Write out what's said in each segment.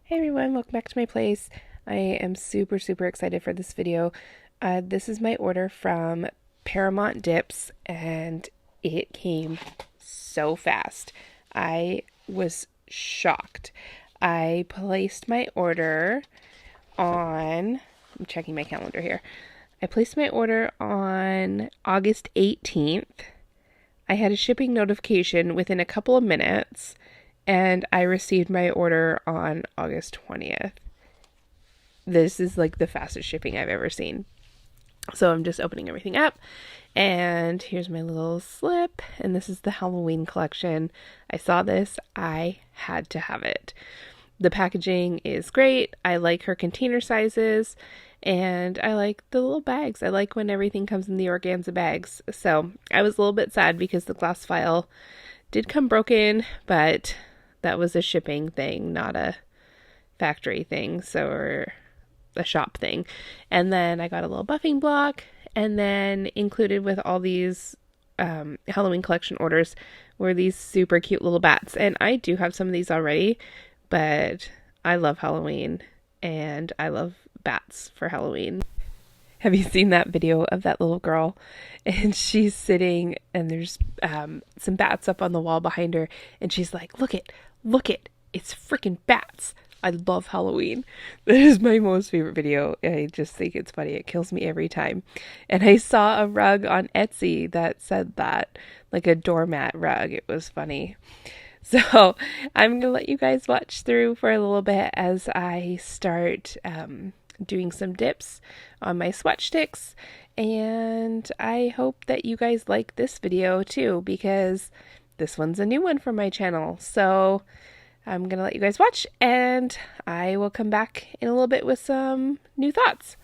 Hey everyone, welcome back to my place. I am super excited for this video. This is my order from ParamountDips and it came so fast. I was shocked. I placed my order on, I'm checking my calendar here. I placed my order on August 18th. I had a shipping notification within a couple of minutes. And I received my order on August 20th. This is like the fastest shipping I've ever seen. So I'm just opening everything up. And here's my little slip. And this is the Halloween collection. I saw this. I had to have it. The packaging is great. I like her container sizes. And I like the little bags. I like when everything comes in the organza bags. So I was a little bit sad because the glass vial did come broken, but that was a shipping thing, not a factory thing, or a shop thing. And then I got a little buffing block, and then included with all these Halloween collection orders were these super cute little bats. And I do have some of these already, but I love Halloween, and I love bats for Halloween. Have you seen that video of that little girl? And she's sitting and there's some bats up on the wall behind her. And she's like, look it, it's freaking bats. I love Halloween. That is my most favorite video. I just think it's funny. It kills me every time. And I saw a rug on Etsy that said that, like a doormat rug. It was funny. So I'm going to let you guys watch through for a little bit as I start doing some dips on my swatch sticks, and I hope that you guys like this video too, because this one's a new one for my channel. So I'm gonna let you guys watch, and I will come back in a little bit with some new thoughts.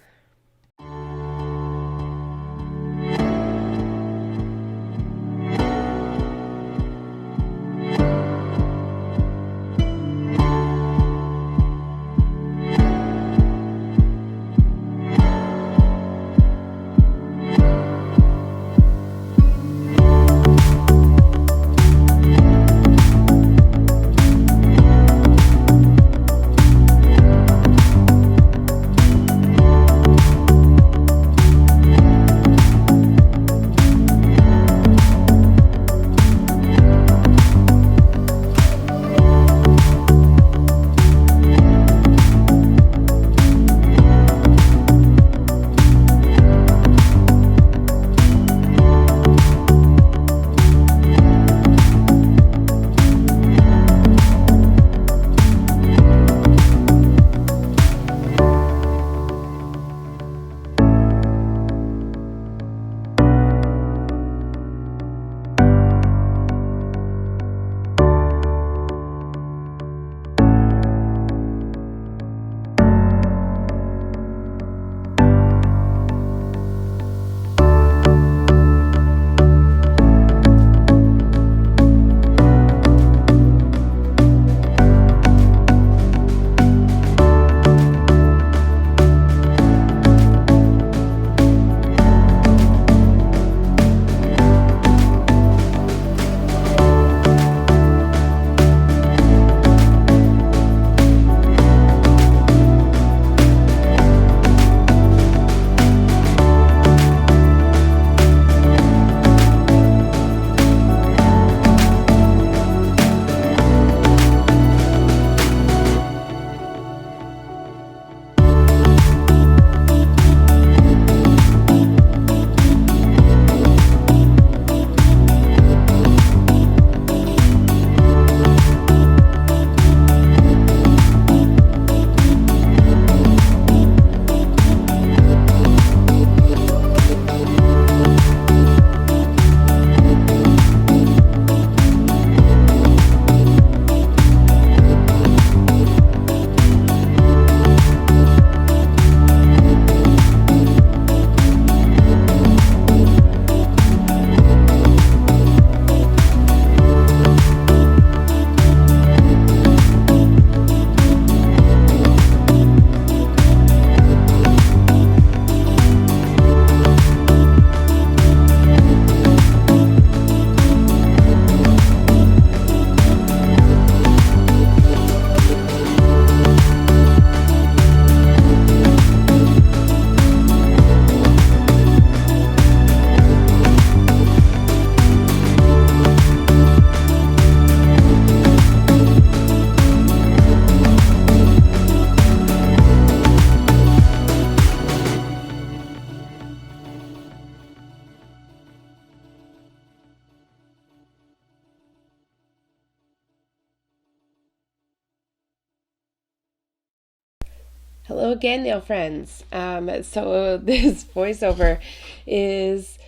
Hello again, nail friends. So this voiceover is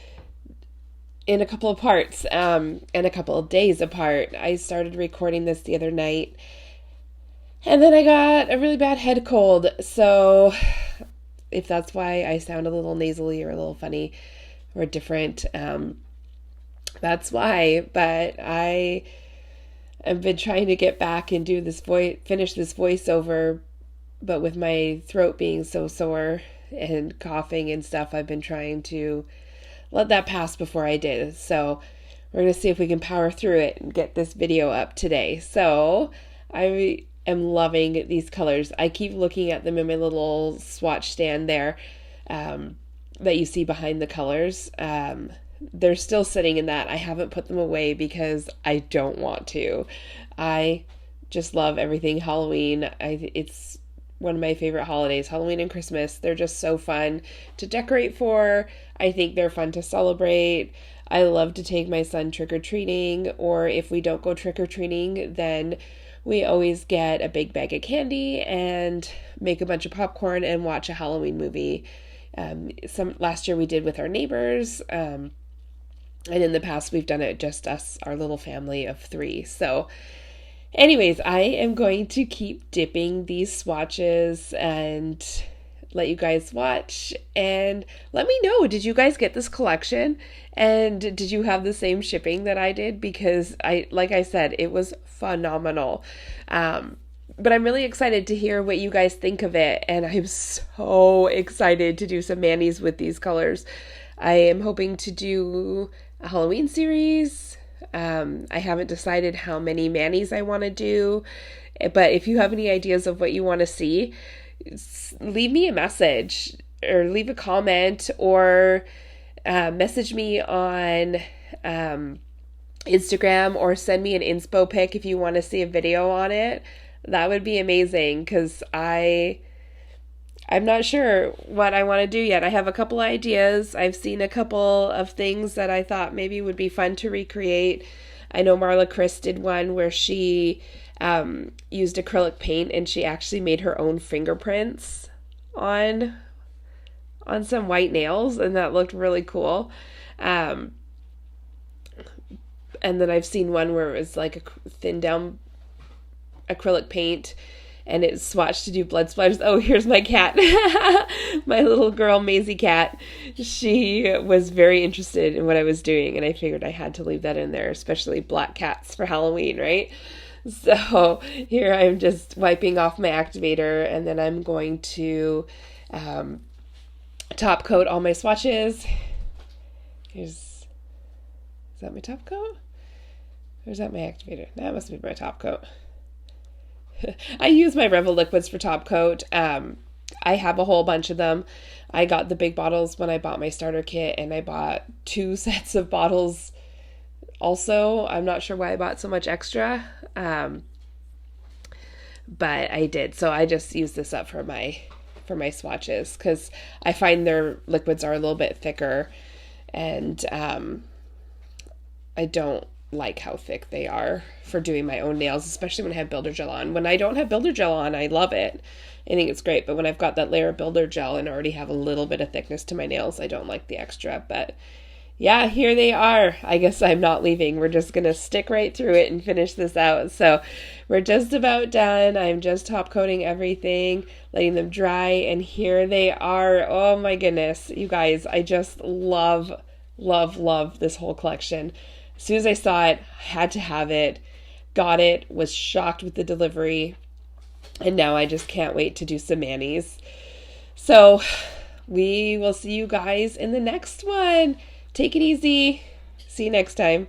in a couple of parts, and a couple of days apart. I started recording this the other night, and then I got a really bad head cold. So if that's why I sound a little nasally or a little funny or different, that's why. But I've been trying to get back and do this finish this voiceover, but with my throat being so sore and coughing and stuff, I've been trying to let that pass before I did. So we're going to see if we can power through it and get this video up today. So I am loving these colors. I keep looking at them in my little swatch stand there, that you see behind the colors. They're still sitting in that. I haven't put them away because I don't want to. I just love everything Halloween. It's one of my favorite holidays, Halloween and Christmas. They're just so fun to decorate for. I think they're fun to celebrate. I love to take my son trick-or-treating, or if we don't go trick-or-treating, then we always get a big bag of candy and make a bunch of popcorn and watch a Halloween movie. Last year we did with our neighbors, and in the past we've done it just us, our little family of 3. So anyways, I am going to keep dipping these swatches and let you guys watch and let me know, did you guys get this collection? And did you have the same shipping that I did? Because like I said, it was phenomenal. But I'm really excited to hear what you guys think of it. And I'm so excited to do some manis with these colors. I am hoping to do a Halloween series. I haven't decided how many manis I want to do, but if you have any ideas of what you want to see, leave me a message or leave a comment, or message me on Instagram, or send me an inspo pic if you want to see a video on it. That would be amazing, because I'm not sure what I want to do yet. I have a couple ideas. I've seen a couple of things that I thought maybe would be fun to recreate. I know Marla Chris did one where she used acrylic paint and she actually made her own fingerprints on some white nails, and that looked really cool. And then I've seen one where it was like a thin down acrylic paint and it's swatched to do blood splatters. Oh, here's my cat. My little girl, Maisie cat. She was very interested in what I was doing, and I figured I had to leave that in there, especially black cats for Halloween, right? So here I'm just wiping off my activator, and then I'm going to top coat all my swatches. Is that my top coat? Or is that my activator? That must be my top coat. I use my Revel liquids for top coat. I have a whole bunch of them. I got the big bottles when I bought my starter kit, and I bought 2 sets of bottles also. I'm not sure why I bought so much extra, but I did. So I just use this up for my swatches, because I find their liquids are a little bit thicker, and I don't like how thick they are for doing my own nails, especially when I have builder gel on. When I don't have builder gel on, I love it. I think it's great, but when I've got that layer of builder gel and already have a little bit of thickness to my nails, I don't like the extra. But yeah, here they are. I guess I'm not leaving. We're just gonna stick right through it and finish this out. So we're just about done. I'm just top coating everything, letting them dry, and here they are. Oh my goodness, you guys, I just love this whole collection. As soon as I saw it, I had to have it, got it, was shocked with the delivery, and now I just can't wait to do some manis. So we will see you guys in the next one. Take it easy. See you next time.